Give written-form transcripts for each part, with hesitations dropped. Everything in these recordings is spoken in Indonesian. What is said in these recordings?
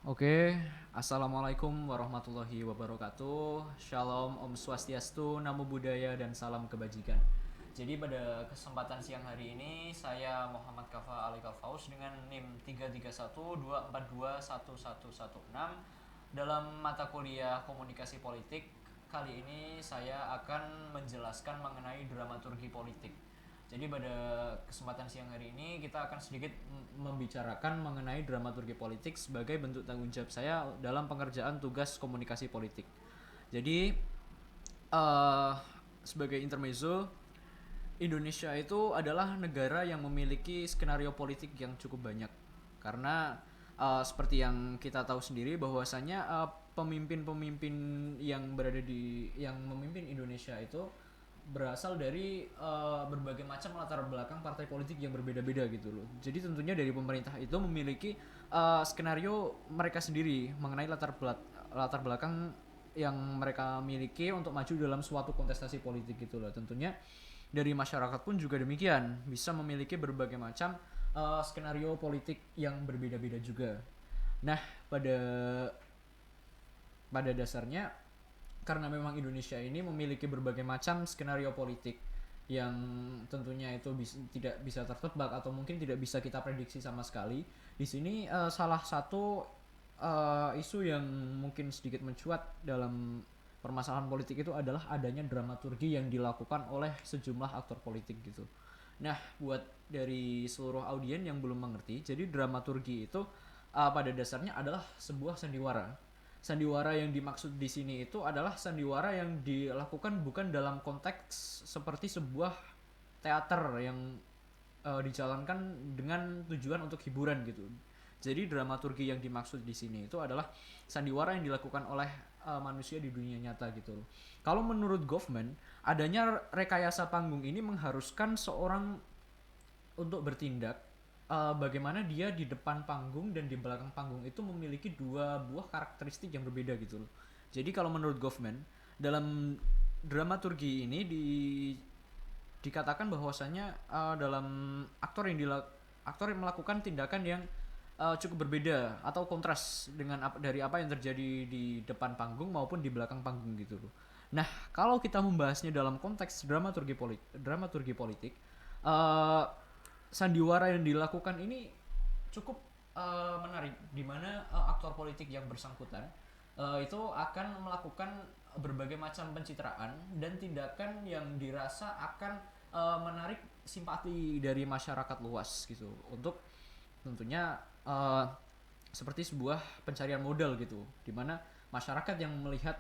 Oke, Assalamualaikum warahmatullahi wabarakatuh. Shalom, Om Swastiastu, Namo Buddhaya, dan salam kebajikan. Jadi pada kesempatan siang hari ini, saya Muhammad Kafa Ali Kalfaus dengan NIM 33124211116 dalam mata kuliah Komunikasi Politik. Kali ini saya akan menjelaskan mengenai dramaturgi politik. Jadi pada kesempatan siang hari ini kita akan sedikit membicarakan mengenai dramaturgi politik sebagai bentuk tanggung jawab saya dalam pengerjaan tugas komunikasi politik. Jadi uh, sebagai intermezzo, Indonesia itu adalah negara yang memiliki skenario politik yang cukup banyak. Karena seperti yang kita tahu sendiri bahwasanya pemimpin-pemimpin yang memimpin Indonesia itu berasal dari berbagai macam latar belakang partai politik yang berbeda-beda gitu loh. Jadi tentunya dari pemerintah itu memiliki skenario mereka sendiri mengenai latar belakang yang mereka miliki untuk maju dalam suatu kontestasi politik gitu loh. Tentunya dari masyarakat pun juga demikian, bisa memiliki berbagai macam skenario politik yang berbeda-beda juga. Nah, pada pada dasarnya karena memang Indonesia ini memiliki berbagai macam skenario politik yang tentunya itu tidak bisa tertebak atau mungkin tidak bisa kita prediksi sama sekali. Di sini salah satu isu yang mungkin sedikit mencuat dalam permasalahan politik itu adalah adanya dramaturgi yang dilakukan oleh sejumlah aktor politik gitu. Nah, buat dari seluruh audien yang belum mengerti, jadi dramaturgi itu pada dasarnya adalah sebuah sandiwara. Sandiwara yang dimaksud di sini itu adalah sandiwara yang dilakukan bukan dalam konteks seperti sebuah teater yang dijalankan dengan tujuan untuk hiburan gitu. Jadi dramaturgi yang dimaksud di sini itu adalah sandiwara yang dilakukan oleh manusia di dunia nyata gitu loh. Kalau menurut Goffman, adanya rekayasa panggung ini mengharuskan seorang untuk bertindak bagaimana dia di depan panggung dan di belakang panggung itu memiliki dua buah karakteristik yang berbeda gitu loh. Jadi kalau menurut Goffman, dalam dramaturgi ini dikatakan bahwasanya dalam aktor yang melakukan tindakan yang cukup berbeda atau kontras dengan dari apa yang terjadi di depan panggung maupun di belakang panggung gitu loh. Nah, kalau kita membahasnya dalam konteks dramaturgi politik, uh, sandiwara yang dilakukan ini cukup menarik, di mana aktor politik yang bersangkutan itu akan melakukan berbagai macam pencitraan dan tindakan yang dirasa akan menarik simpati dari masyarakat luas gitu untuk tentunya seperti sebuah pencarian modal gitu, dimana masyarakat yang melihat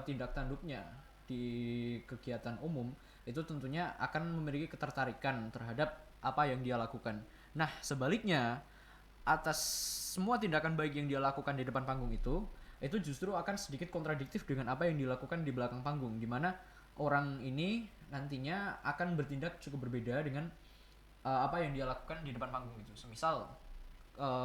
tindak tanduknya di kegiatan umum itu tentunya akan memiliki ketertarikan terhadap apa yang dia lakukan. Nah, sebaliknya atas semua tindakan baik yang dia lakukan di depan panggung itu justru akan sedikit kontradiktif dengan apa yang dilakukan di belakang panggung, di mana orang ini nantinya akan bertindak cukup berbeda dengan apa yang dia lakukan di depan panggung itu. Semisal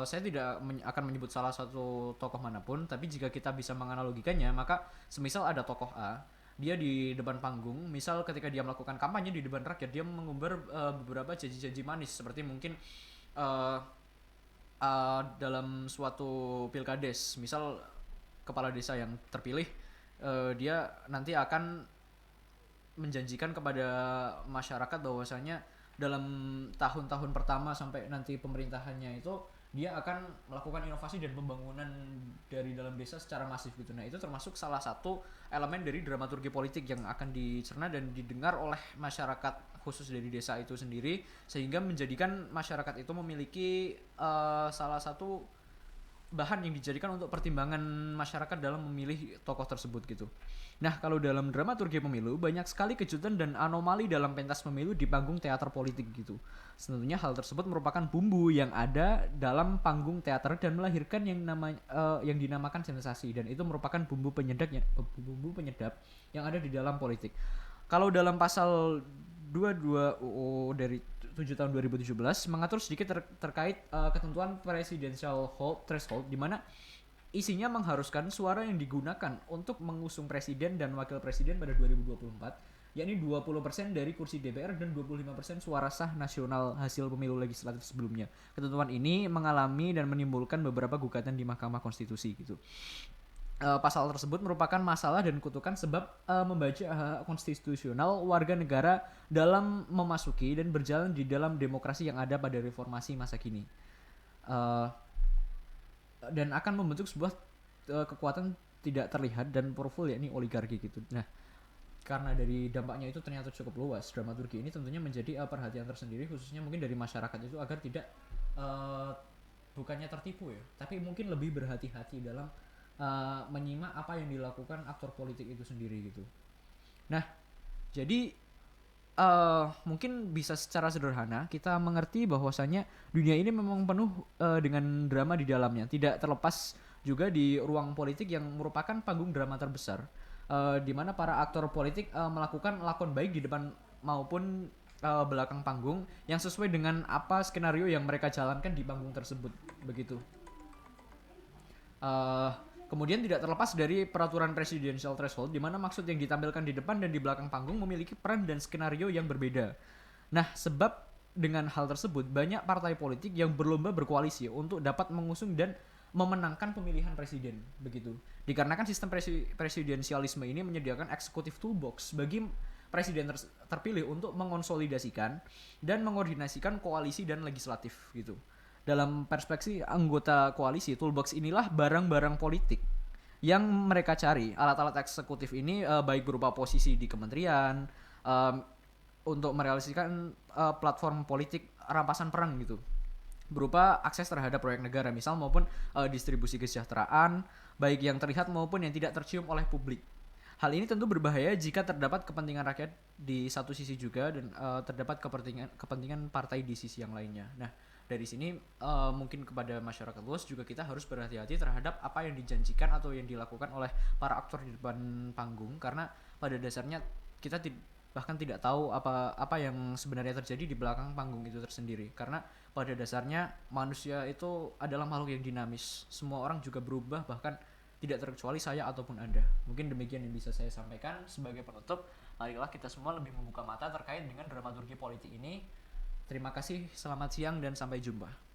saya tidak akan menyebut salah satu tokoh manapun, tapi jika kita bisa menganalogikannya, maka semisal ada tokoh A, dia di depan panggung, misal ketika dia melakukan kampanye di depan rakyat, dia mengumbar beberapa janji-janji manis, seperti mungkin uh, dalam suatu pilkades, misal kepala desa yang terpilih, dia nanti akan menjanjikan kepada masyarakat bahwasanya dalam tahun-tahun pertama sampai nanti pemerintahannya itu dia akan melakukan inovasi dan pembangunan dari dalam desa secara masif gitu. Nah, itu termasuk salah satu elemen dari dramaturgi politik yang akan dicerna dan didengar oleh masyarakat khusus dari desa itu sendiri, sehingga menjadikan masyarakat itu memiliki salah satu bahan yang dijadikan untuk pertimbangan masyarakat dalam memilih tokoh tersebut gitu. Nah, kalau dalam dramaturgi pemilu, banyak sekali kejutan dan anomali dalam pentas pemilu di panggung teater politik gitu. Tentunya hal tersebut merupakan bumbu yang ada dalam panggung teater dan melahirkan yang dinamakan sensasi, dan itu merupakan bumbu penyedap yang ada di dalam politik. Kalau dalam pasal 22 UU dari 7 tahun 2017 mengatur sedikit terkait ketentuan presidential threshold, di mana isinya mengharuskan suara yang digunakan untuk mengusung presiden dan wakil presiden pada 2024 yakni 20% dari kursi DPR dan 25% suara sah nasional hasil pemilu legislatif sebelumnya. Ketentuan ini mengalami dan menimbulkan beberapa gugatan di Mahkamah Konstitusi gitu. Pasal tersebut merupakan masalah dan kutukan sebab membaca hak konstitusional warga negara dalam memasuki dan berjalan di dalam demokrasi yang ada pada reformasi masa kini. Uh, dan akan membentuk sebuah kekuatan tidak terlihat dan powerful, yakni oligarki gitu. Nah, karena dari dampaknya itu ternyata cukup luas, dramaturgi ini tentunya menjadi perhatian tersendiri khususnya mungkin dari masyarakat itu agar tidak bukannya tertipu ya, tapi mungkin lebih berhati-hati dalam menyimak apa yang dilakukan aktor politik itu sendiri gitu. Nah, jadi mungkin bisa secara sederhana kita mengerti bahwasannya dunia ini memang penuh dengan drama di dalamnya, tidak terlepas juga di ruang politik yang merupakan panggung drama terbesar, di mana para aktor politik melakukan lakon baik di depan maupun belakang panggung yang sesuai dengan apa skenario yang mereka jalankan di panggung tersebut begitu. Kemudian tidak terlepas dari peraturan presidential threshold, di mana maksud yang ditampilkan di depan dan di belakang panggung memiliki peran dan skenario yang berbeda. Nah, sebab dengan hal tersebut banyak partai politik yang berlomba berkoalisi untuk dapat mengusung dan memenangkan pemilihan presiden begitu. Dikarenakan sistem presidensialisme ini menyediakan executive toolbox bagi presiden terpilih untuk mengonsolidasikan dan mengordinasikan koalisi dan legislatif gitu. Dalam perspektif anggota koalisi, toolbox inilah barang-barang politik yang mereka cari. Alat-alat eksekutif ini baik berupa posisi di kementerian, untuk merealisasikan platform politik rampasan perang gitu, berupa akses terhadap proyek negara misal maupun distribusi kesejahteraan baik yang terlihat maupun yang tidak tercium oleh publik. Hal ini tentu berbahaya jika terdapat kepentingan rakyat di satu sisi juga dan terdapat kepentingan partai di sisi yang lainnya. Nah, dari sini mungkin kepada masyarakat luas juga kita harus berhati-hati terhadap apa yang dijanjikan atau yang dilakukan oleh para aktor di depan panggung, karena pada dasarnya kita bahkan tidak tahu apa yang sebenarnya terjadi di belakang panggung itu tersendiri, karena pada dasarnya manusia itu adalah makhluk yang dinamis, semua orang juga berubah, bahkan tidak terkecuali saya ataupun Anda. Mungkin demikian yang bisa saya sampaikan sebagai penutup. Marilah kita semua lebih membuka mata terkait dengan dramaturgi politik ini. Terima kasih, selamat siang dan sampai jumpa.